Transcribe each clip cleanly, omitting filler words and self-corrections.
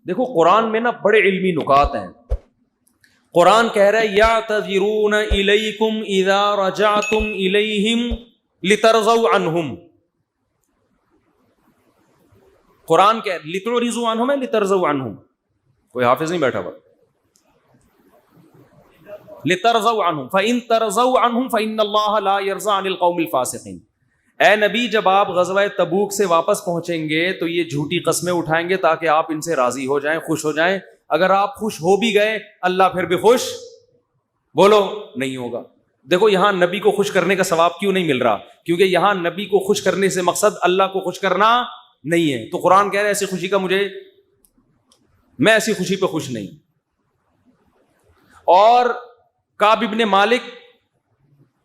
دیکھو قرآن میں نا بڑے علمی نکات ہیں. قرآن کہہ رہا ہے یعتذرون الیکم اذا رجعتم الیہم لترضوا عنہم. قرآن کہہ لتعرضوا عنہم ہے لترضوا عنہم؟ کوئی حافظ نہیں بیٹھا ہوا. لترضوا عنہم فإن ترضوا عنہم فإن اللہ لا يرضى عن القوم الفاسقین. اے نبی جب آپ غزوہ تبوک سے واپس پہنچیں گے تو یہ جھوٹی قسمیں اٹھائیں گے تاکہ آپ ان سے راضی ہو جائیں, خوش ہو جائیں. اگر آپ خوش ہو بھی گئے اللہ پھر بھی خوش بولو نہیں ہوگا. دیکھو یہاں نبی کو خوش کرنے کا ثواب کیوں نہیں مل رہا؟ کیونکہ یہاں نبی کو خوش کرنے سے مقصد اللہ کو خوش کرنا نہیں ہے. تو قرآن کہہ رہے ایسی خوشی کا میں ایسی خوشی پہ خوش نہیں. اور کعب ابن مالک,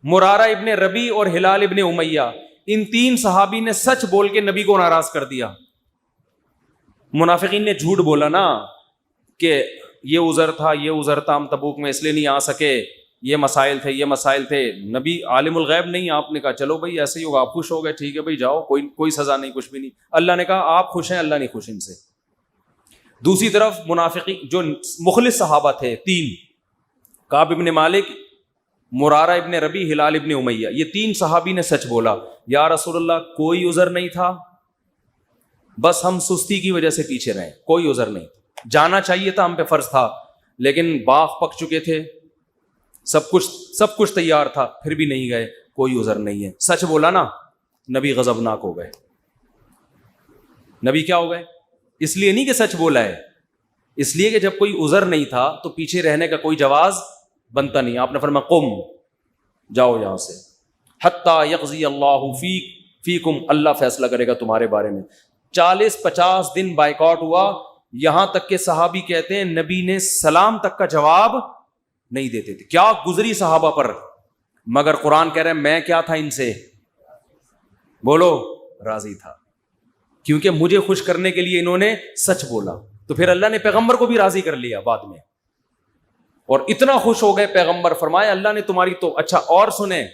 مرارہ ابن ربی اور ہلال ابن امیہ, ان تین صحابی نے سچ بول کے نبی کو ناراض کر دیا. منافقین نے جھوٹ بولا نا کہ یہ عذر تھا ہم تبوک میں اس لیے نہیں آ سکے, یہ مسائل تھے. نبی عالم الغیب نہیں, آپ نے کہا چلو بھائی ایسے ہی ہوگا, آپ خوش ہو گئے ٹھیک ہے بھائی جاؤ, کوئی سزا نہیں, کچھ بھی نہیں. اللہ نے کہا آپ خوش ہیں, اللہ نہیں خوش ان سے. دوسری طرف منافقین جو مخلص صحابہ تھے تین, کعب ابن مالک, مرارہ ابن ربی, ہلال ابن امیہ, یہ تین صحابی نے سچ بولا. یا رسول اللہ کوئی عذر نہیں تھا, بس ہم سستی کی وجہ سے پیچھے رہے, کوئی عذر نہیں. جانا چاہیے تھا, ہم پہ فرض تھا, لیکن باغ پک چکے تھے, سب کچھ تیار تھا, پھر بھی نہیں گئے, کوئی عذر نہیں ہے. سچ بولا نا, نبی غضبناک ہو گئے. نبی کیا ہو گئے؟ اس لیے نہیں کہ سچ بولا ہے, اس لیے کہ جب کوئی عذر نہیں تھا تو پیچھے رہنے کا کوئی جواز بنتا نہیں. آپ نے فرمایا قم, جاؤ یہاں سے, حتی یقضی اللہ فیکم, اللہ فیصلہ کرے گا تمہارے بارے میں. 40-50 دن بائیکاٹ ہوا, یہاں تک کہ صحابی کہتے ہیں نبی نے سلام تک کا جواب نہیں دیتے تھے. کیا گزری صحابہ پر, مگر قرآن کہہ رہے ہیں میں کیا تھا ان سے, بولو راضی تھا, کیونکہ مجھے خوش کرنے کے لیے انہوں نے سچ بولا. تو پھر اللہ نے پیغمبر کو بھی راضی کر لیا بعد میں, اور اتنا خوش ہو گئے پیغمبر, فرمایا اللہ نے تمہاری تو. اچھا اور سنیں,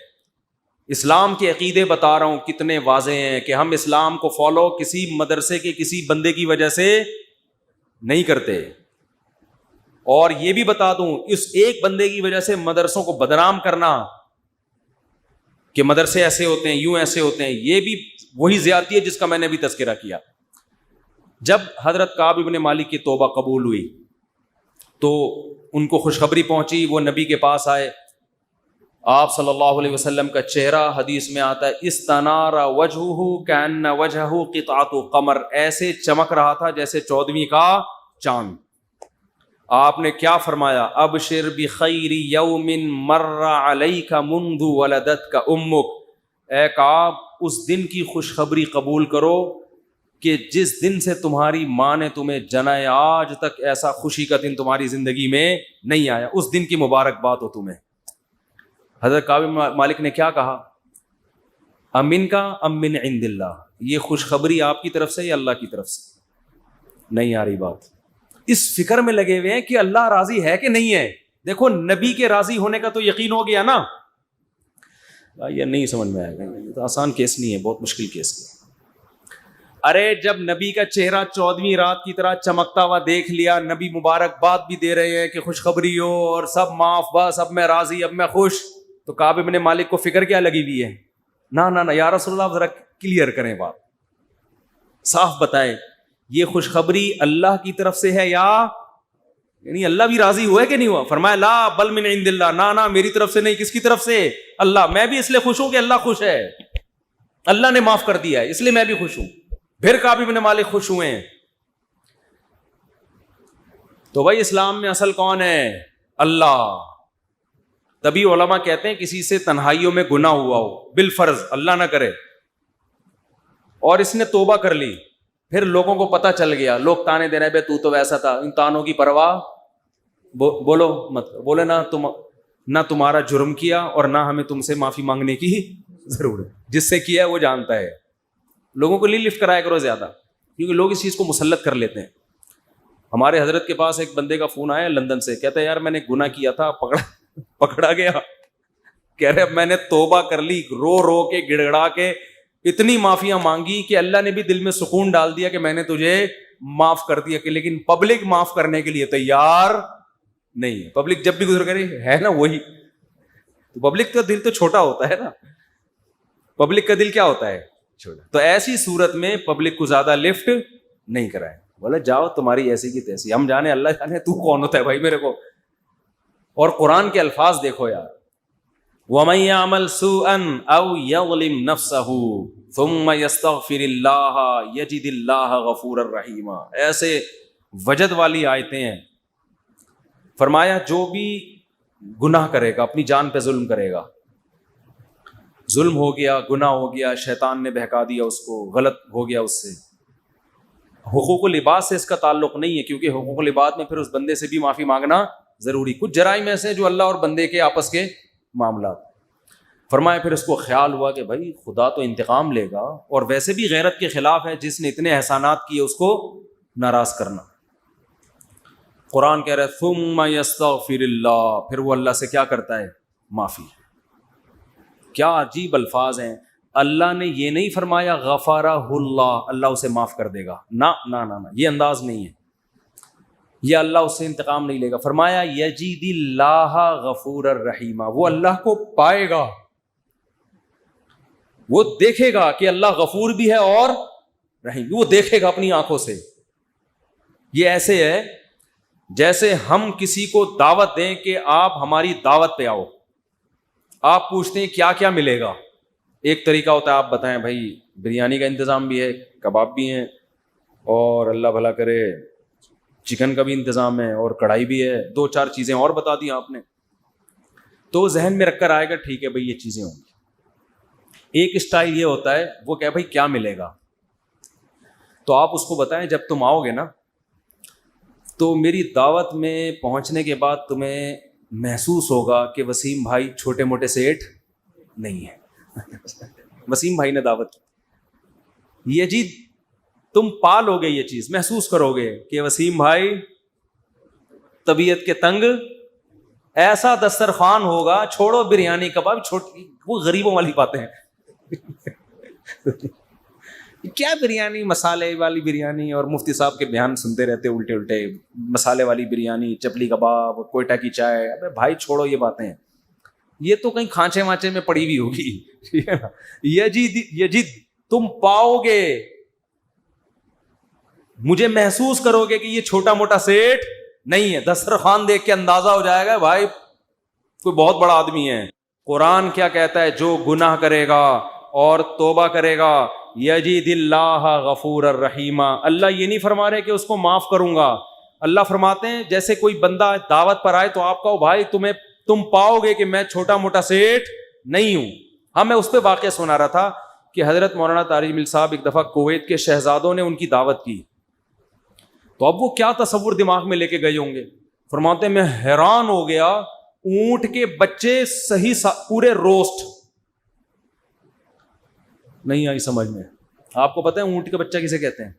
اسلام کے عقیدے بتا رہا ہوں کتنے واضح ہیں کہ ہم اسلام کو فالو کسی مدرسے کے کسی بندے کی وجہ سے نہیں کرتے. اور یہ بھی بتا دوں, اس ایک بندے کی وجہ سے مدرسوں کو بدنام کرنا کہ مدرسے ایسے ہوتے ہیں, یوں ایسے ہوتے ہیں, یہ بھی وہی زیادتی ہے جس کا میں نے بھی تذکرہ کیا. جب حضرت کعب ابن مالک کی توبہ قبول ہوئی تو ان کو خوشخبری پہنچی, وہ نبی کے پاس آئے. آپ صلی اللہ علیہ وسلم کا چہرہ حدیث میں آتا ہے استنار وجہہ کأن وجہہ قطعۃ قمر, ایسے چمک رہا تھا جیسے 14ویں کا چاند. آپ نے کیا فرمایا, ابشر بخیر یوم مر علیک منذ ولدتک امک, اے کعب اس دن کی خوشخبری قبول کرو کہ جس دن سے تمہاری ماں نے تمہیں جنا ہے, آج تک ایسا خوشی کا دن تمہاری زندگی میں نہیں آیا, اس دن کی مبارکباد ہو تمہیں. حضرت کعب مالک نے کیا کہا, امن کا ام من عند اللہ, یہ خوشخبری آپ کی طرف سے یا اللہ کی طرف سے؟ نہیں آ رہی بات. اس فکر میں لگے ہوئے ہیں کہ اللہ راضی ہے کہ نہیں ہے. دیکھو نبی کے راضی ہونے کا تو یقین ہو گیا نا. یہ نہیں سمجھ میں آئے گا, یہ تو آسان کیس نہیں ہے, بہت مشکل کیس ہے. ارے جب نبی کا چہرہ 14ویں رات کی طرح چمکتا ہوا دیکھ لیا, نبی مبارکباد بھی دے رہے ہیں کہ خوشخبری ہو اور سب معاف, بس اب میں راضی, اب میں خوش, تو کعب ابن مالک کو فکر کیا لگی ہوئی ہے, نہ یا رسول اللہ ذرا کلیئر کریں بات, صاف بتائیں یہ خوشخبری اللہ کی طرف سے ہے یا یعنی اللہ بھی راضی ہوا ہے کہ نہیں ہوا؟ فرمایا لا بل من عند اللہ, نہ میری طرف سے نہیں, کس کی طرف سے؟ اللہ. میں بھی اس لیے خوش ہوں کہ اللہ خوش ہے, اللہ نے معاف کر دیا ہے, اس لیے میں بھی خوش ہوں. پھر کعب ابن مالک خوش ہوئے ہیں. تو بھائی اسلام میں اصل کون ہے؟ اللہ. تبھی علماء کہتے ہیں کسی سے تنہائیوں میں گناہ ہوا ہو بالفرض, اللہ نہ کرے, اور اس نے توبہ کر لی, پھر لوگوں کو پتہ چل گیا, لوگ تانے دے رہے بے تو ویسا تھا, ان تانوں کی پرواہ بولو مت, بولے نہ تمہارا جرم کیا اور نہ ہمیں تم سے معافی مانگنے کی ضرورت, جس سے کیا ہے وہ جانتا ہے. لوگوں کو لفٹ کرایا کرو زیادہ, کیونکہ لوگ اس چیز کو مسلط کر لیتے ہیں. ہمارے حضرت کے پاس ایک بندے کا فون آیا لندن سے, کہتا ہے یار میں نے گناہ کیا تھا, پکڑا گیا, کہہ رہے اب میں نے توبہ کر لی, رو کے گڑ گڑا کے اتنی معافیاں مانگی کہ اللہ نے بھی دل میں سکون ڈال دیا کہ میں نے تجھے معاف کر دیا کہ لیکن پبلک معاف کرنے کے لیے تیار نہیں ہے. پبلک جب بھی گزر کرے ہے نا وہی, تو پبلک کا دل تو چھوٹا ہوتا ہے نا, پبلک کا دل کیا ہوتا ہے چھوٹا. تو ایسی صورت میں پبلک کو زیادہ لفٹ نہیں کرائے, بولے جاؤ تمہاری ایسی کی تیسی, ہم جانے اللہ جانے تو کون ہوتا ہے بھائی میرے کو. اور قرآن کے الفاظ دیکھو یار, وَمَن يَعْمَلْ سُوءًا أَوْ يَظْلِمْ نَفْسَهُ ثُمَّ يَسْتَغْفِرِ اللَّهَ يَجِدِ اللَّهَ غَفُورًا رَحِيمًا. ایسے وجد والی آیتیں ہیں. فرمایا جو بھی گناہ کرے گا, اپنی جان پہ ظلم کرے گا, ظلم ہو گیا, گناہ ہو گیا, شیطان نے بہکا دیا اس کو, غلط ہو گیا اس سے. حقوق العباد سے اس کا تعلق نہیں ہے, کیونکہ حقوق العباد میں پھر اس بندے سے بھی معافی مانگنا ضروری. کچھ جرائم ایسے ہیں جو اللہ اور بندے کے آپس کے معاملات. فرمایا پھر اس کو خیال ہوا کہ بھائی خدا تو انتقام لے گا, اور ویسے بھی غیرت کے خلاف ہے جس نے اتنے احسانات کیے اس کو ناراض کرنا. قرآن کہہ رہا ہے ثم یستغفر اللہ, پھر وہ اللہ سے کیا کرتا ہے, معافی. کیا عجیب الفاظ ہیں. اللہ نے یہ نہیں فرمایا غفارہ اللہ, اللہ اسے معاف کر دے گا, نہ نہ نہ, یہ انداز نہیں ہے, یہ اللہ اس سے انتقام نہیں لے گا. فرمایا یجید اللہ غفور الرحیم, وہ اللہ کو پائے گا, وہ دیکھے گا کہ اللہ غفور بھی ہے اور رحیم, وہ دیکھے گا اپنی آنکھوں سے. یہ ایسے ہے جیسے ہم کسی کو دعوت دیں کہ آپ ہماری دعوت پہ آؤ, آپ پوچھتے ہیں کیا کیا ملے گا. ایک طریقہ ہوتا ہے آپ بتائیں بھائی بریانی کا انتظام بھی ہے, کباب بھی ہیں, اور اللہ بھلا کرے چکن کا بھی انتظام ہے, اور کڑھائی بھی ہے, 2-4 چیزیں اور بتا دی آپ نے, تو ذہن میں رکھ کر آئے گا ٹھیک ہے بھائی یہ چیزیں ہوں گی. ایک اسٹائل یہ ہوتا ہے وہ کہ بھائی کیا ملے گا, تو آپ اس کو بتائیں جب تم آؤ گے نا تو میری دعوت میں پہنچنے کے بعد تمہیں محسوس ہوگا کہ وسیم بھائی چھوٹے موٹے سیٹ نہیں ہے. وسیم بھائی نے دعوت کی, یہ جی تم پالو گے, یہ چیز محسوس کرو گے کہ وسیم بھائی طبیعت کے تنگ, ایسا دسترخوان ہوگا, چھوڑو بریانی کباب, وہ غریبوں والی باتیں ہیں. کیا بریانی, مسالے والی بریانی, اور مفتی صاحب کے بیان سنتے رہتے الٹے الٹے, مسالے والی بریانی, چپلی کباب, کوئٹہ کی چائے. ابے بھائی چھوڑو یہ باتیں, یہ تو کہیں کھانچے مانچے میں پڑی ہوئی ہوگی. ٹھیک ہے نا, یجید تم پاؤ گے, مجھے محسوس کرو گے کہ یہ چھوٹا موٹا سیٹ نہیں ہے. دسترخوان دیکھ کے اندازہ ہو جائے گا بھائی کوئی بہت بڑا آدمی ہے. قرآن کیا کہتا ہے, جو گناہ کرے گا اور توبہ کرے گا یجید اللہ غفور الرحیم. اللہ یہ نہیں فرما رہے کہ اس کو معاف کروں گا, اللہ فرماتے ہیں جیسے کوئی بندہ دعوت پر آئے تو آپ کہو بھائی تم پاؤ گے کہ میں چھوٹا موٹا سیٹ نہیں ہوں. ہاں میں اس پہ واقعہ سنا رہا تھا کہ حضرت مولانا طارق جمیل صاحب ایک دفعہ کویت کے شہزادوں نے ان کی دعوت کی, تو اب وہ کیا تصور دماغ میں لے کے گئے ہوں گے. فرماتے ہیں میں حیران ہو گیا, اونٹ کے بچے صحیح پورے روسٹ, نہیں آئی سمجھ میں. آپ کو پتہ ہے اونٹ کا بچہ کسے کہتے ہیں؟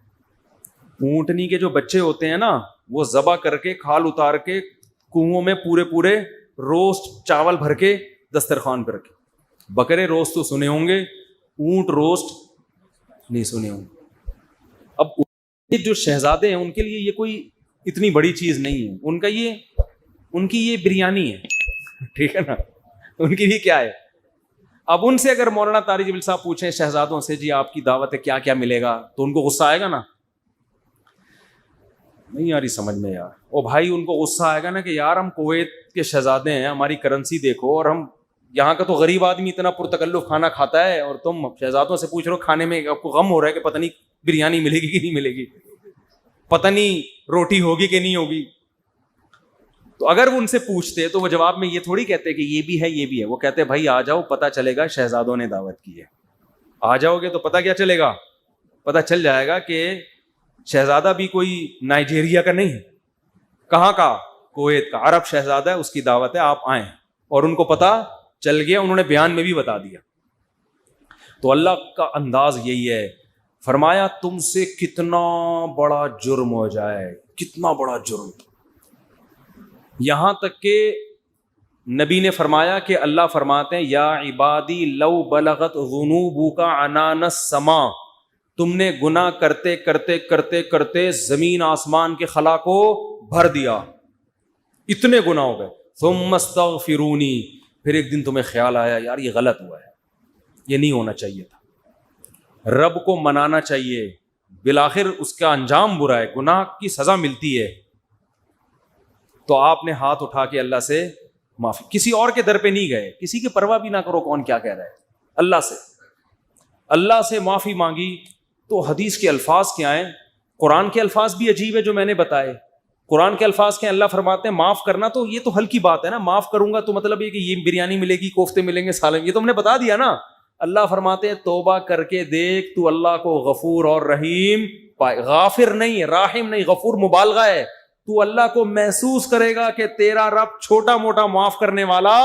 اونٹنی کے جو بچے ہوتے ہیں نا وہ ذبح کر کے کھال اتار کے کنووں میں پورے روسٹ چاول بھر کے دسترخوان پہ رکھے. بکرے روسٹ تو سنے ہوں گے, اونٹ روسٹ نہیں سنے ہوں گے. اب جو شہزادے ہیں ان کے لیے یہ کوئی اتنی بڑی چیز نہیں ہے, ان کی یہ بریانی ہے. ٹھیک ہے نا, ان کی بھی کیا ہے. اب ان سے اگر مولانا طارق جمیل صاحب پوچھیں شہزادوں سے جی آپ کی دعوت ہے کیا کیا ملے گا, تو ان کو غصہ آئے گا نا, نہیں آ رہی سمجھ میں یار. او بھائی ان کو غصہ آئے گا نا کہ یار ہم کویت کے شہزادے ہیں, ہماری کرنسی دیکھو, اور ہم یہاں کا تو غریب آدمی اتنا پرتکلف کھانا کھاتا ہے, اور تم شہزادوں سے پوچھ رہے ہو کھانے میں, آپ کو غم ہو رہا ہے کہ پتہ نہیں بریانی ملے گی کہ نہیں ملے گی, پتہ نہیں روٹی ہوگی کہ نہیں ہوگی. تو اگر وہ ان سے پوچھتے تو وہ جواب میں یہ تھوڑی کہتے کہ یہ بھی ہے یہ بھی ہے, وہ کہتے بھائی آ جاؤ پتہ چلے گا شہزادوں نے دعوت کی ہے. آ جاؤ گے تو پتہ کیا چلے گا, پتہ چل جائے گا کہ شہزادہ بھی کوئی نائجیریا کا نہیں ہے, کہاں کا, کویت کا, عرب شہزادہ ہے, اس کی دعوت ہے, آپ آئیں. اور ان کو پتہ چل گیا, انہوں نے بیان میں بھی بتا دیا. تو اللہ کا انداز یہی ہے, فرمایا تم سے کتنا بڑا جرم ہو جائے, کتنا بڑا جرم, یہاں تک کہ نبی نے فرمایا کہ اللہ فرماتے ہیں یا عبادی لو بلغت ذنوبک عنان السماء, تم نے گناہ کرتے کرتے کرتے کرتے زمین آسمان کے خلا کو بھر دیا، اتنے گناہ ہو گئے. ثم استغفرونی، پھر ایک دن تمہیں خیال آیا یار یہ غلط ہوا ہے، یہ نہیں ہونا چاہیے تھا. رب کو منانا چاہیے، بالآخر اس کا انجام برا ہے، گناہ کی سزا ملتی ہے. تو آپ نے ہاتھ اٹھا کے اللہ سے معافی، کسی اور کے در پہ نہیں گئے، کسی کی پرواہ بھی نہ کرو کون کیا کہہ رہا ہے، اللہ سے معافی مانگی. تو حدیث کے الفاظ کیا ہیں، قرآن کے الفاظ بھی عجیب ہے جو میں نے بتائے. قرآن کے الفاظ کے اللہ فرماتے ہیں معاف کرنا تو یہ تو ہلکی بات ہے نا، معاف کروں گا تو مطلب یہ کہ یہ بریانی ملے گی، کوفتے ملیں گے، سالن، یہ تو ہم نے بتا دیا نا. اللہ فرماتے ہیں توبہ کر کے دیکھ تو اللہ کو غفور اور رحیم پائے. غافر نہیں، راحم نہیں، غفور مبالغہ ہے. تو اللہ کو محسوس کرے گا کہ تیرا رب چھوٹا موٹا معاف کرنے والا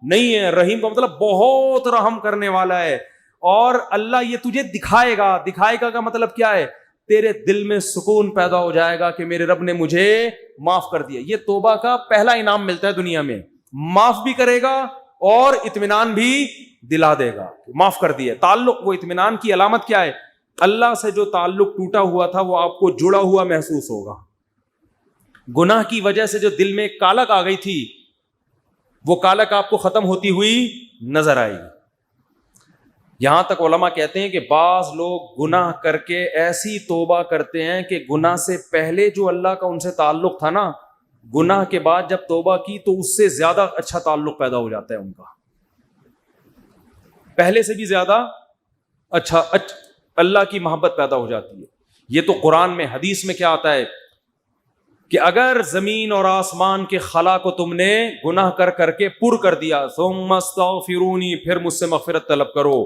نہیں ہے. رحیم کا مطلب بہت رحم کرنے والا ہے. اور اللہ یہ تجھے دکھائے گا کا مطلب کیا ہے، تیرے دل میں سکون پیدا ہو جائے گا کہ میرے رب نے مجھے معاف کر دیا. یہ توبہ کا پہلا انعام ملتا ہے دنیا میں، معاف بھی کرے گا اور اطمینان بھی دلا دے گا، معاف کر دیا. تعلق، وہ اطمینان کی علامت کیا ہے، اللہ سے جو تعلق ٹوٹا ہوا تھا وہ آپ کو جڑا ہوا محسوس ہوگا. گناہ کی وجہ سے جو دل میں کالک آ گئی تھی وہ کالک آپ کو ختم ہوتی ہوئی نظر آئے گی. یہاں تک علماء کہتے ہیں کہ بعض لوگ گناہ کر کے ایسی توبہ کرتے ہیں کہ گناہ سے پہلے جو اللہ کا ان سے تعلق تھا نا، گناہ کے بعد جب توبہ کی تو اس سے زیادہ اچھا تعلق پیدا ہو جاتا ہے ان کا، پہلے سے بھی زیادہ اچھا اللہ کی محبت پیدا ہو جاتی ہے. یہ تو قرآن میں، حدیث میں کیا آتا ہے کہ اگر زمین اور آسمان کے خلا کو تم نے گناہ کر کر کے پر کر دیا، ثم استغفرونی، پھر مجھ سے مغفرت طلب کرو،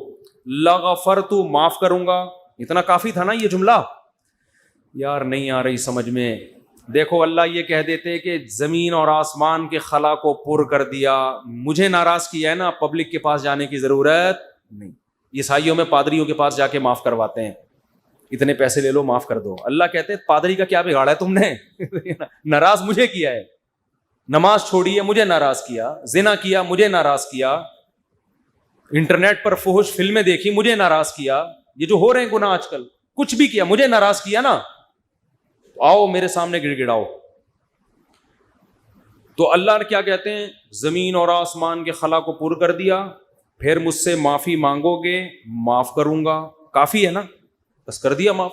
لغفرت، معاف کروں گا. اتنا کافی تھا نا یہ جملہ؟ یار نہیں آ رہی سمجھ میں. دیکھو اللہ یہ کہہ دیتے کہ زمین اور آسمان کے خلا کو پر کر دیا، مجھے ناراض کیا ہے نا، پبلک کے پاس جانے کی ضرورت نہیں. عیسائیوں میں پادریوں کے پاس جا کے معاف کرواتے ہیں، اتنے پیسے لے لو معاف کر دو. اللہ کہتے ہیں پادری کا کیا بگاڑا ہے تم نے؟ ناراض مجھے کیا ہے، نماز چھوڑی ہے مجھے ناراض کیا، زنا کیا مجھے ناراض کیا، انٹرنیٹ پر فحش فلمیں دیکھی مجھے ناراض کیا، یہ جو ہو رہے ہیں گناہ آج کل، کچھ بھی کیا مجھے ناراض کیا نا، آؤ میرے سامنے گڑ گڑاؤ. تو اللہ کیا کہتے ہیں، زمین اور آسمان کے خلا کو پر کر دیا، پھر مجھ سے معافی مانگو گے معاف کروں گا. کافی ہے نا، بس کر دیا معاف.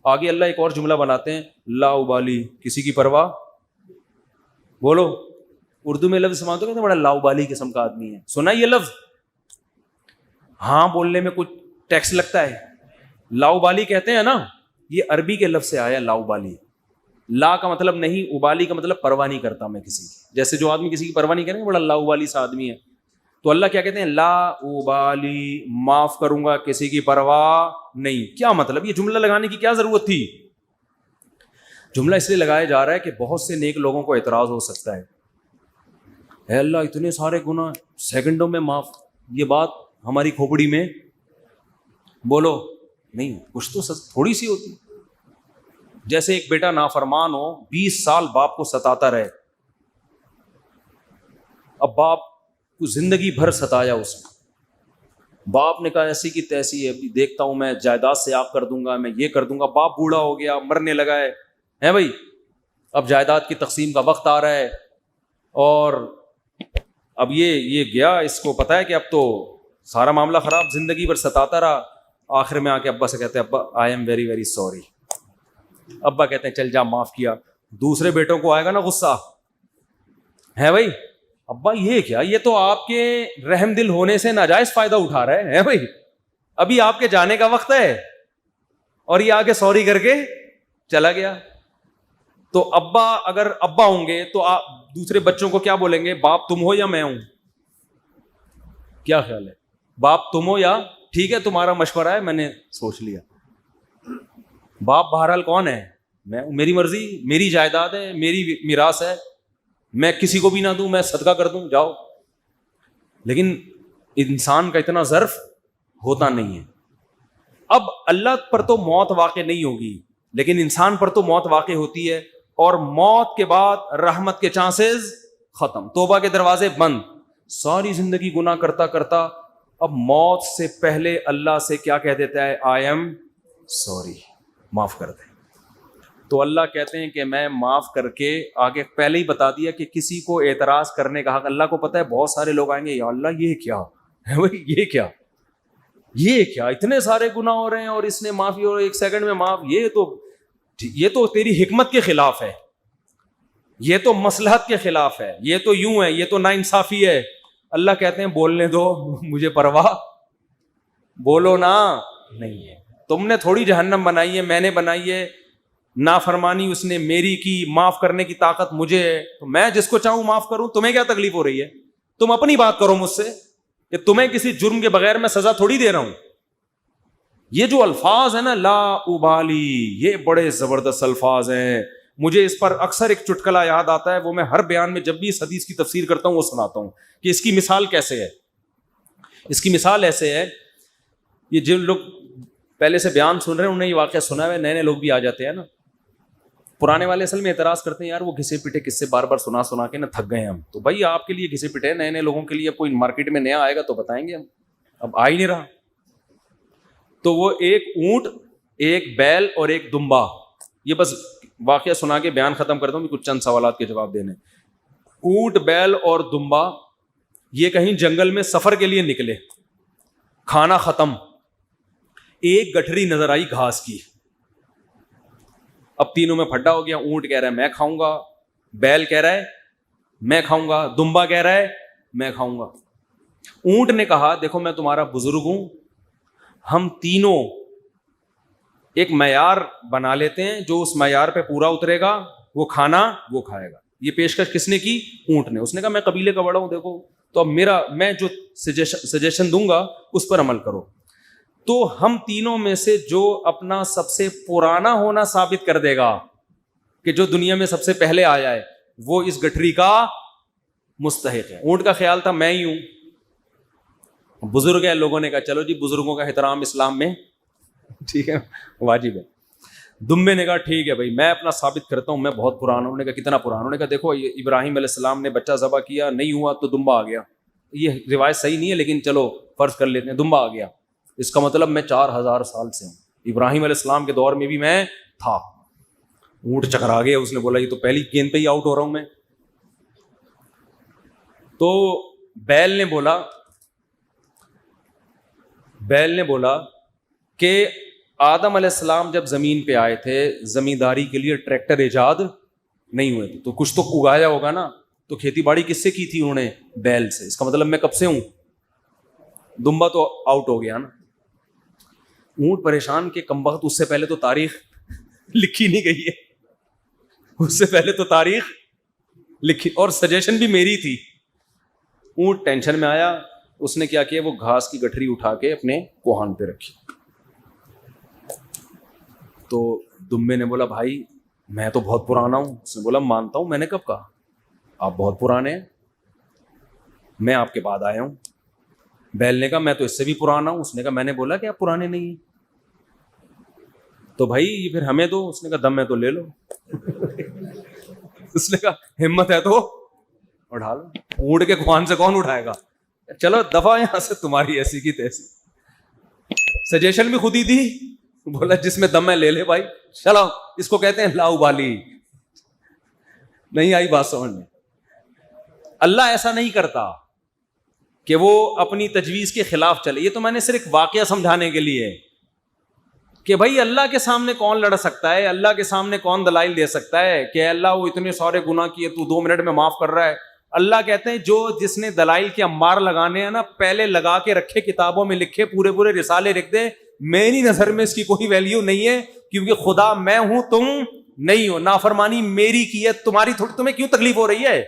آگے اللہ ایک اور جملہ بناتے ہیں، لا ابالی، کسی کی پرواہ. بولو اردو میں لفظ سمجھتے ہو، بڑا لا ابالی قسم کا آدمی ہے. سنا یہ لفظ؟ ہاں بولنے میں کچھ ٹیکس لگتا ہے. لا ابالی کہتے ہیں نا، یہ عربی کے لفظ سے آیا لا ابالی. لا کا مطلب نہیں، ابالی کا مطلب پرواہ نہیں کرتا میں کسی کی. جیسے جو آدمی کسی کی پرواہ نہیں کرے بڑا لا ابالی سا آدمی ہے. تو اللہ کیا کہتے ہیں، لا ابالی، معاف کروں گا کسی کی پرواہ نہیں. کیا مطلب؟ یہ جملہ لگانے کی کیا ضرورت تھی؟ جملہ اس لیے لگایا جا رہا ہے کہ بہت سے نیک لوگوں کو اعتراض ہو سکتا ہے، اے اللہ اتنے سارے گناہ سیکنڈوں میں معاف، یہ بات ہماری کھوپڑی میں بولو نہیں، کچھ تو تھوڑی سی ہوتی. جیسے ایک بیٹا نافرمان ہو، 20 سال باپ کو ستاتا رہے، اب باپ کو زندگی بھر ستایا اس نے، باپ نے کہا ایسی کی تیسی ہے، دیکھتا ہوں میں جائیداد سے آپ کر دوں گا، میں یہ کر دوں گا. باپ بوڑھا ہو گیا، مرنے لگا ہے بھائی، اب جائیداد کی تقسیم کا وقت آ رہا ہے، اور اب یہ گیا، اس کو پتا ہے کہ اب تو سارا معاملہ خراب، زندگی بھر ستاتا رہا. آخر میں آ کے ابا سے کہتے ہیں، ابا I am very very sorry. ابا کہتے ہیں چل جا معاف کیا. دوسرے بیٹوں کو آئے گا نا غصہ، ہے بھائی ابا یہ کیا، یہ تو آپ کے رحم دل ہونے سے ناجائز فائدہ اٹھا رہا ہے بھائی، ابھی آپ کے جانے کا وقت ہے، اور یہ آگے سوری کر کے چلا گیا. تو ابا اگر ابا ہوں گے تو آپ دوسرے بچوں کو کیا بولیں گے، باپ تم ہو یا میں ہوں؟ کیا خیال ہے، باپ تم ہو یا ٹھیک ہے تمہارا مشورہ ہے میں نے سوچ لیا. باپ بہرحال کون ہے، میں، میری مرضی، میری جائیداد ہے، میری میراث ہے، میں کسی کو بھی نہ دوں، میں صدقہ کر دوں، جاؤ. لیکن انسان کا اتنا ظرف ہوتا نہیں ہے. اب اللہ پر تو موت واقع نہیں ہوگی، لیکن انسان پر تو موت واقع ہوتی ہے، اور موت کے بعد رحمت کے چانسز ختم، توبہ کے دروازے بند. ساری زندگی گناہ کرتا کرتا اب موت سے پہلے اللہ سے کیا کہہ دیتا ہے، آئی ایم سوری، معاف کر دیں. تو اللہ کہتے ہیں کہ میں معاف کر کے آگے پہلے ہی بتا دیا کہ کسی کو اعتراض کرنے کا حق. اللہ کو پتا ہے بہت سارے لوگ آئیں گے، یا اللہ یہ کیا ہے بھائی، یہ کیا اتنے سارے گناہ ہو رہے ہیں اور اس نے معافی اور 1 سیکنڈ میں معاف، یہ تو تیری حکمت کے خلاف ہے، یہ تو مصلحت کے خلاف ہے، یہ تو یوں ہے، یہ تو ناانصافی ہے. اللہ کہتے ہیں بولنے دو، مجھے پرواہ، بولو نا. نہیں ہے، تم نے تھوڑی جہنم بنائی ہے، میں نے بنائی ہے. نافرمانی اس نے میری کی، معاف کرنے کی طاقت مجھے ہے، تو میں جس کو چاہوں معاف کروں. تمہیں کیا تکلیف ہو رہی ہے؟ تم اپنی بات کرو مجھ سے کہ تمہیں کسی جرم کے بغیر میں سزا تھوڑی دے رہا ہوں. یہ جو الفاظ ہیں نا، لا ابالی، یہ بڑے زبردست الفاظ ہیں. مجھے اس پر اکثر ایک چٹکلا یاد آتا ہے، وہ میں ہر بیان میں جب بھی اس حدیث کی تفسیر کرتا ہوں وہ سناتا ہوں کہ اس کی مثال کیسے ہے. اس کی مثال ایسے ہے، یہ جن لوگ پہلے سے بیان سن رہے ہیں انہیں یہ واقعہ سنا ہے، نئے لوگ بھی آ جاتے ہیں نا. پرانے والے اصل میں اعتراض کرتے ہیں، یار وہ گھسے پٹے قصے بار بار سنا کے نا تھک گئے ہم. تو بھائی آپ کے لیے گھسے پٹے، نئے لوگوں کے لیے کوئی مارکیٹ میں نیا آئے گا تو بتائیں گے ہم، اب آ ہی نہیں رہا. تو وہ ایک اونٹ، ایک بیل اور ایک دمبا، یہ بس واقعہ سنا کے بیان ختم کرتا ہوں، کچھ چند سوالات کے جواب دینے. اونٹ، بیل اور دمبا یہ کہیں جنگل میں سفر کے لیے نکلے، کھانا ختم، ایک گٹھری نظر آئی گھاس کی. اب تینوں میں پھڈا ہو گیا. اونٹ کہہ رہا ہے میں کھاؤں گا، بیل کہہ رہا ہے میں کھاؤں گا، دمبا کہہ رہا ہے میں کھاؤں گا. اونٹ نے کہا دیکھو میں تمہارا بزرگ ہوں، ہم تینوں ایک معیار بنا لیتے ہیں، جو اس معیار پہ پورا اترے گا وہ کھانا وہ کھائے گا. یہ پیشکش کس نے کی؟ اونٹ نے. اس نے کہا میں قبیلے کا بڑا ہوں، دیکھو تو اب میں جو سجیشن دوں گا اس پر عمل کرو. تو ہم تینوں میں سے جو اپنا سب سے پرانا ہونا ثابت کر دے گا کہ جو دنیا میں سب سے پہلے آیا ہے، وہ اس گٹھری کا مستحق ہے. اونٹ کا خیال تھا میں ہی ہوں، بزرگ ہے. لوگوں نے کہا چلو جی بزرگوں کا احترام اسلام میں ٹھیک ہے، واجب ہے. دمبے نے کہا ٹھیک ہے بھائی میں اپنا ثابت کرتا ہوں، میں بہت پرانا ہوں. انہوں نے کہا کتنا پرانا؟ انہوں نے کہا دیکھو ابراہیم علیہ السلام نے بچہ ذبح کیا، نہیں ہوا تو دمبا آ گیا. یہ روایت صحیح نہیں ہے لیکن چلو فرض کر لیتے ہیں دمبا آ گیا. اس کا مطلب میں 4000 سال سے ہوں، ابراہیم علیہ السلام کے دور میں بھی میں تھا. اونٹ چکرا گیا، اس نے بولا یہ تو پہلی گیند پہ ہی آؤٹ ہو رہا ہوں میں. تو بیل نے بولا کہ آدم علیہ السلام جب زمین پہ آئے تھے زمینداری کے لیے ٹریکٹر ایجاد نہیں ہوئے تھے، تو کچھ تو اگایا ہوگا نا. تو کھیتی باڑی کس سے کی تھی انہوں نے؟ بیل سے. اس کا مطلب میں کب سے ہوں؟ دمبا تو آؤٹ ہو گیا نا. اونٹ پریشان کہ کمبخت، اس سے پہلے تو تاریخ لکھی نہیں گئی ہے، اس سے پہلے تو تاریخ لکھی اور سجیشن بھی میری تھی. اونٹ ٹینشن میں آیا، اس نے کیا کیا، وہ گھاس کی گٹھری اٹھا کے اپنے کوہان پہ رکھی. تو دمبے نے بولا بھائی میں تو بہت پرانا ہوں. اس نے بولا مانتا ہوں، میں نے کب کہا؟ آپ بہت پرانے ہیں، میں آپ کے بعد آیا ہوں. بیل نے کہا میں تو اس سے بھی پرانا ہوں. اس نے کہا میں نے بولا کہ آپ پرانے نہیں ہیں. تو بھائی یہ پھر ہمیں دو. اس نے کہا دم ہے تو لے لو. اس نے کہا ہمت ہے تو اٹھا لو. اونٹ کے کوہان سے کون اٹھائے گا؟ چلو دفعہ یہاں سے، تمہاری ایسی کی تیسی. سجیشن بھی خود ہی دی. بولا جس میں دم ہے لے لے بھائی. چلو اس کو کہتے ہیں لا ابالی. نہیں آئی بات سمجھ میں؟ اللہ ایسا نہیں کرتا کہ وہ اپنی تجویز کے خلاف چلے. یہ تو میں نے صرف واقعہ سمجھانے کے لیے کہ بھائی اللہ کے سامنے کون لڑ سکتا ہے، اللہ کے سامنے کون دلائل دے سکتا ہے کہ اللہ وہ اتنے سارے گناہ کیے تو 2 منٹ میں معاف کر رہا ہے. اللہ کہتے ہیں جس نے دلائل کے انبار لگانے ہیں نا، پہلے لگا کے رکھے، کتابوں میں لکھے، پورے رسالے لکھ دے. میری نظر میں اس کی کوئی ویلیو نہیں ہے، کیونکہ خدا میں ہوں تم نہیں ہو. نافرمانی میری کی ہے، تمہاری تھوڑی. تمہیں کیوں تکلیف ہو رہی ہے؟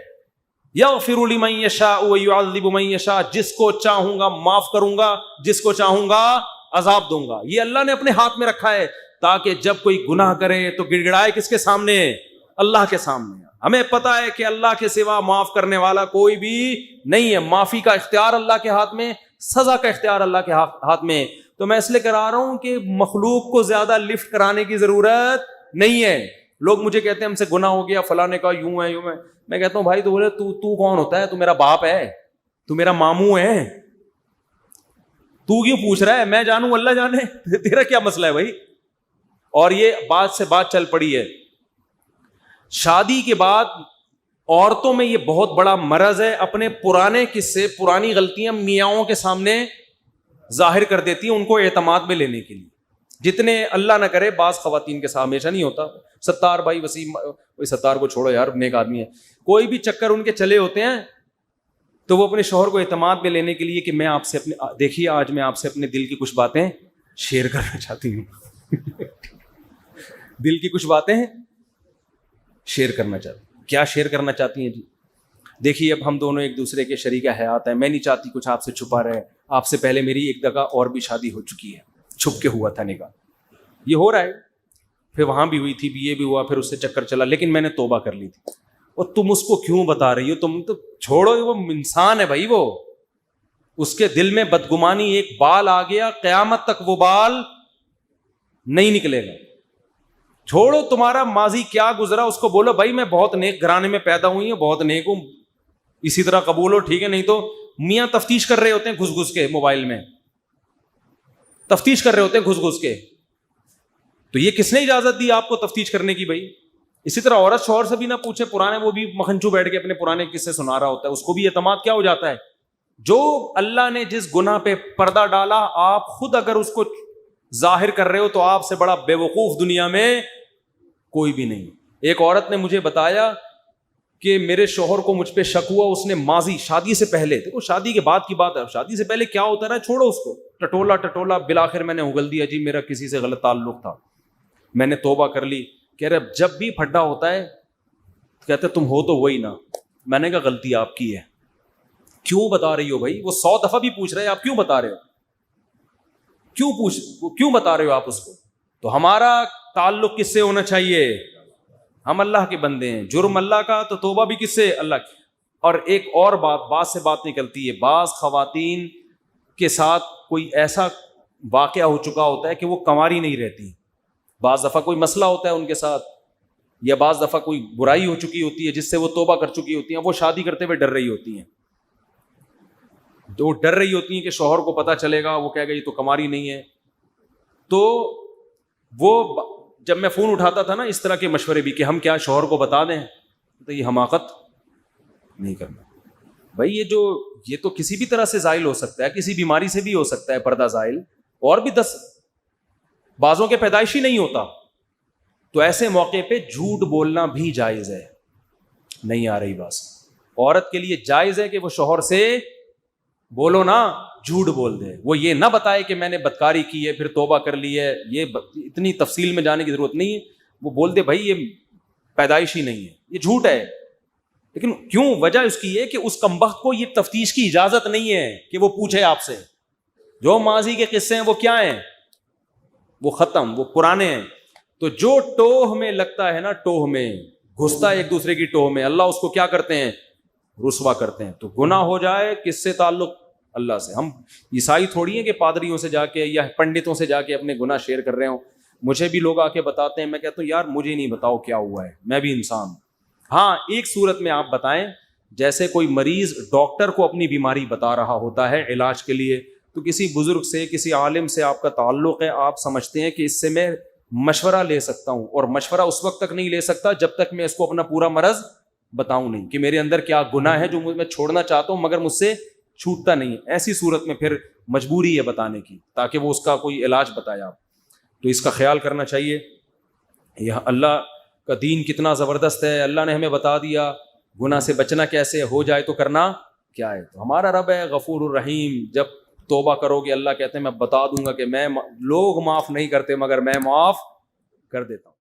یغفر لمن یشاء ویعذب من یشاء. جس کو چاہوں گا معاف کروں گا، جس کو چاہوں گا عذاب دوں گا. یہ اللہ نے اپنے ہاتھ میں رکھا ہے تاکہ جب کوئی گناہ کرے تو گڑ گڑائے کس کے سامنے؟ اللہ کے سامنے. ہمیں پتا ہے کہ اللہ کے سوا معاف کرنے والا کوئی بھی نہیں ہے. معافی کا اختیار اللہ کے ہاتھ میں، سزا کا اختیار اللہ کے ہاتھ میں. تو میں اس لیے کرا رہا ہوں کہ مخلوق کو زیادہ لفٹ کرانے کی ضرورت نہیں ہے. لوگ مجھے کہتے ہیں ہم سے گناہ ہو گیا، فلاں نے کہا یوں ہے یوں ہے. میں کہتا ہوں بھائی تو بولے تو کون ہوتا ہے؟ تو میرا باپ ہے، تو میرا ماموں ہے، تو کیوں پوچھ رہا ہے؟ میں جانوں اللہ جانے، تیرا کیا مسئلہ ہے بھائی؟ اور یہ بات سے بات چل پڑی ہے، شادی کے بعد عورتوں میں یہ بہت بڑا مرض ہے، اپنے پرانے قصے پرانی غلطیاں میاؤں کے سامنے ظاہر کر دیتی ہیں ان کو اعتماد میں لینے کے لیے. جتنے اللہ نہ کرے بعض خواتین کے ساتھ ہمیشہ نہیں ہوتا، ستار بھائی وسیم، ستار کو چھوڑو یار نیک آدمی ہے، کوئی بھی چکر ان کے چلے ہوتے ہیں تو وہ اپنے شوہر کو اعتماد میں لینے کے لیے کہ میں آپ سے دیکھیے آج میں آپ سے اپنے دل کی کچھ باتیں شیئر کرنا چاہتی ہوں دل کی کچھ باتیں شیئر کرنا چاہتی ہوں. کیا شیئر کرنا چاہتی ہیں جی؟ دیکھیے اب ہم دونوں ایک دوسرے کے شریک حیات ہیں، میں نہیں چاہتی کچھ آپ سے چھپا رہے، آپ سے پہلے میری ایک جگہ اور بھی شادی ہو چکی ہے، چھپ کے ہوا تھا نکاح، یہ ہو رہا ہے، پھر وہاں بھی ہوئی تھی، یہ بھی ہوا، پھر اس سے چکر چلا، لیکن میں نے توبہ کر لی تھی. اور تم اس کو کیوں بتا رہی ہو؟ تم تو چھوڑو، وہ انسان ہے بھائی، وہ اس کے دل میں بدگمانی ایک بال آ گیا، قیامت تک وہ بال نہیں نکلے گا. چھوڑو تمہارا ماضی کیا گزرا، اس کو بولو بھائی میں بہت نیک گھرانے میں پیدا ہوئی ہوں، بہت نیک ہوں، اسی طرح قبول ہو، ٹھیک ہے. نہیں تو میاں تفتیش کر رہے ہوتے ہیں گھس گھس کے، موبائل میں تفتیش کر رہے ہوتے ہیں گھس گھس کے، تو یہ کس نے اجازت دی آپ کو تفتیش کرنے کی بھائی؟ اسی طرح عورت شوہر سے بھی نہ پوچھے، پرانے وہ بھی مکھنچو بیٹھ کے اپنے پرانے قصے سنا رہا ہوتا ہے، اس کو بھی اعتماد کیا ہو جاتا ہے. جو اللہ نے جس گناہ پہ پردہ ڈالا، آپ خود اگر اس کو ظاہر کر رہے ہو تو آپ سے بڑا بے وقوف دنیا میں کوئی بھی نہیں. ایک عورت نے مجھے بتایا کہ میرے شوہر کو مجھ پہ شک ہوا، اس نے ماضی شادی سے پہلے، دیکھو شادی کے بعد کی بات ہے، شادی سے پہلے کیا ہوتا رہا چھوڑو اس کو، ٹٹولا بالآخر میں نے اگل دیا جی میرا کسی سے غلط تعلق تھا، میں نے توبہ کر لی. کہہ رہے جب بھی پھڈا ہوتا ہے کہتے تم ہو تو وہی نا. میں نے کہا غلطی آپ کی ہے، کیوں بتا رہی ہو بھائی؟ وہ 100 دفعہ بھی پوچھ رہے ہیں آپ کیوں بتا رہے ہو، کیوں بتا رہے ہو آپ اس کو؟ تو ہمارا تعلق کس سے ہونا چاہیے؟ ہم اللہ کے بندے ہیں، جرم اللہ کا تو توبہ بھی کس سے؟ اللہ کی. اور ایک اور بات سے بات نکلتی ہے، بعض خواتین کے ساتھ کوئی ایسا واقعہ ہو چکا ہوتا ہے کہ وہ کنواری نہیں رہتی، بعض دفعہ کوئی مسئلہ ہوتا ہے ان کے ساتھ، یا بعض دفعہ کوئی برائی ہو چکی ہوتی ہے جس سے وہ توبہ کر چکی ہوتی ہیں، وہ شادی کرتے ہوئے ڈر رہی ہوتی ہیں، تو ڈر رہی ہوتی ہیں کہ شوہر کو پتہ چلے گا، وہ کہے گا یہ تو کنواری نہیں ہے. تو وہ جب میں فون اٹھاتا تھا نا اس طرح کے مشورے بھی کہ ہم کیا شوہر کو بتا دیں، تو یہ حماقت نہیں کرنا بھائی. یہ تو کسی بھی طرح سے زائل ہو سکتا ہے، کسی بیماری سے بھی ہو سکتا ہے پردہ زائل، اور بھی 10 بعضوں کے پیدائشی نہیں ہوتا. تو ایسے موقع پہ جھوٹ بولنا بھی جائز ہے. نہیں آ رہی بات؟ عورت کے لیے جائز ہے کہ وہ شوہر سے بولو نا، جھوٹ بول دے، وہ یہ نہ بتائے کہ میں نے بدکاری کی ہے پھر توبہ کر لی ہے، یہ اتنی تفصیل میں جانے کی ضرورت نہیں ہے. وہ بول دے بھائی یہ پیدائشی نہیں ہے، یہ جھوٹ ہے. لیکن کیوں؟ وجہ اس کی ہے کہ اس کمبخت کو یہ تفتیش کی اجازت نہیں ہے کہ وہ پوچھے آپ سے. جو ماضی کے قصے ہیں وہ کیا ہیں؟ وہ ختم، وہ پرانے ہیں. تو جو ٹوہ میں لگتا ہے نا، ٹوہ میں گھستا ہے ایک دوسرے کی ٹوہ میں، اللہ اس کو کیا کرتے ہیں؟ رسوا کرتے ہیں. تو گناہ ہو جائے کس سے تعلق؟ اللہ سے. ہم عیسائی تھوڑی ہیں کہ پادریوں سے جا کے یا پنڈتوں سے جا کے اپنے گناہ شیئر کر رہے ہوں. مجھے بھی لوگ آ کے بتاتے ہیں، میں کہتا ہوں یار مجھے نہیں بتاؤ کیا ہوا ہے، میں بھی انسان. ہاں ایک صورت میں آپ بتائیں، جیسے کوئی مریض ڈاکٹر کو اپنی بیماری بتا رہا ہوتا ہے علاج کے لیے، تو کسی بزرگ سے کسی عالم سے آپ کا تعلق ہے، آپ سمجھتے ہیں کہ اس سے میں مشورہ لے سکتا ہوں، اور مشورہ اس وقت تک نہیں لے سکتا جب تک میں اس کو اپنا پورا مرض بتاؤں نہیں کہ میرے اندر کیا گناہ ہے جو میں چھوڑنا چاہتا ہوں مگر مجھ سے چھوٹتا نہیں. ایسی صورت میں پھر مجبوری ہے بتانے کی تاکہ وہ اس کا کوئی علاج بتائے آپ. تو اس کا خیال کرنا چاہیے. یہ اللہ کا دین کتنا زبردست ہے، اللہ نے ہمیں بتا دیا گناہ سے بچنا کیسے، ہو جائے تو کرنا کیا ہے. تو ہمارا رب ہے غفور الرحیم، جب توبہ کرو گے اللہ کہتے ہیں میں بتا دوں گا کہ میں لوگ معاف نہیں کرتے مگر میں معاف کر دیتا ہوں.